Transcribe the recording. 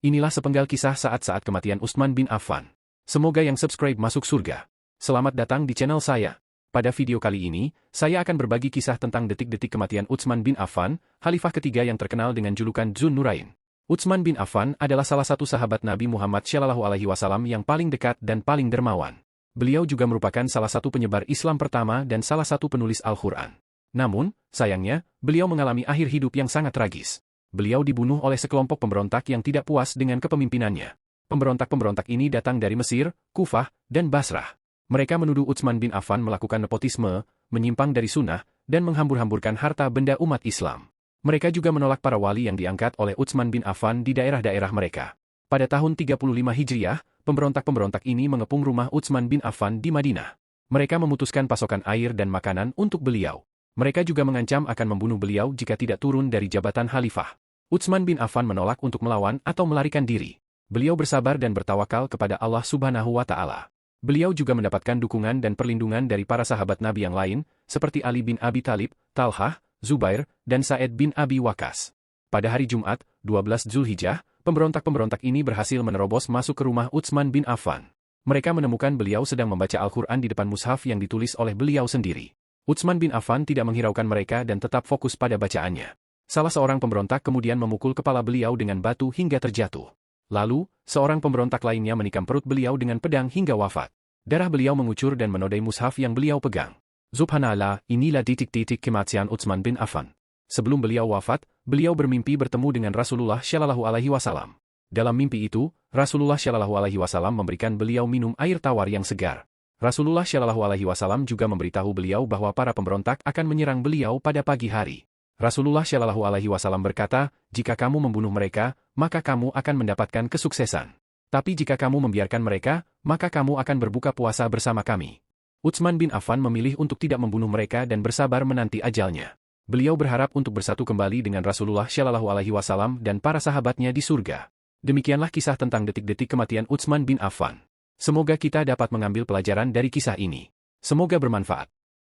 Inilah sepenggal kisah saat-saat kematian Utsman bin Affan. Semoga yang subscribe masuk surga. Selamat datang di channel saya. Pada video kali ini, saya akan berbagi kisah tentang detik-detik kematian Utsman bin Affan, khalifah ketiga yang terkenal dengan julukan Dzun Nurain. Utsman bin Affan adalah salah satu sahabat Nabi Muhammad SAW yang paling dekat dan paling dermawan. Beliau juga merupakan salah satu penyebar Islam pertama dan salah satu penulis Al-Quran. Namun, sayangnya, beliau mengalami akhir hidup yang sangat tragis. Beliau dibunuh oleh sekelompok pemberontak yang tidak puas dengan kepemimpinannya. Pemberontak-pemberontak ini datang dari Mesir, Kufah, dan Basrah. Mereka menuduh Utsman bin Affan melakukan nepotisme, menyimpang dari sunnah, dan menghambur-hamburkan harta benda umat Islam. Mereka juga menolak para wali yang diangkat oleh Utsman bin Affan di daerah-daerah mereka. Pada tahun 35 Hijriah, pemberontak-pemberontak ini mengepung rumah Utsman bin Affan di Madinah. Mereka memutuskan pasokan air dan makanan untuk beliau. Mereka juga mengancam akan membunuh beliau jika tidak turun dari jabatan khalifah. Utsman bin Affan menolak untuk melawan atau melarikan diri. Beliau bersabar dan bertawakal kepada Allah Subhanahu wa Ta'ala. Beliau juga mendapatkan dukungan dan perlindungan dari para sahabat Nabi yang lain, seperti Ali bin Abi Thalib, Talhah, Zubair, dan Sa'id bin Abi Waqqas. Pada hari Jumat, 12 Zulhijjah, pemberontak-pemberontak ini berhasil menerobos masuk ke rumah Utsman bin Affan. Mereka menemukan beliau sedang membaca Al-Quran di depan mushaf yang ditulis oleh beliau sendiri. Utsman bin Affan tidak menghiraukan mereka dan tetap fokus pada bacaannya. Salah seorang pemberontak kemudian memukul kepala beliau dengan batu hingga terjatuh. Lalu, seorang pemberontak lainnya menikam perut beliau dengan pedang hingga wafat. Darah beliau mengucur dan menodai mushaf yang beliau pegang. Subhanallah, inilah titik-titik kematian Utsman bin Affan. Sebelum beliau wafat, beliau bermimpi bertemu dengan Rasulullah SAW. Dalam mimpi itu, Rasulullah SAW memberikan beliau minum air tawar yang segar. Rasulullah SAW juga memberitahu beliau bahwa para pemberontak akan menyerang beliau pada pagi hari. Rasulullah SAW berkata, jika kamu membunuh mereka, maka kamu akan mendapatkan kesuksesan. Tapi jika kamu membiarkan mereka, maka kamu akan berbuka puasa bersama kami. Utsman bin Affan memilih untuk tidak membunuh mereka dan bersabar menanti ajalnya. Beliau berharap untuk bersatu kembali dengan Rasulullah SAW dan para sahabatnya di surga. Demikianlah kisah tentang detik-detik kematian Utsman bin Affan. Semoga kita dapat mengambil pelajaran dari kisah ini. Semoga bermanfaat.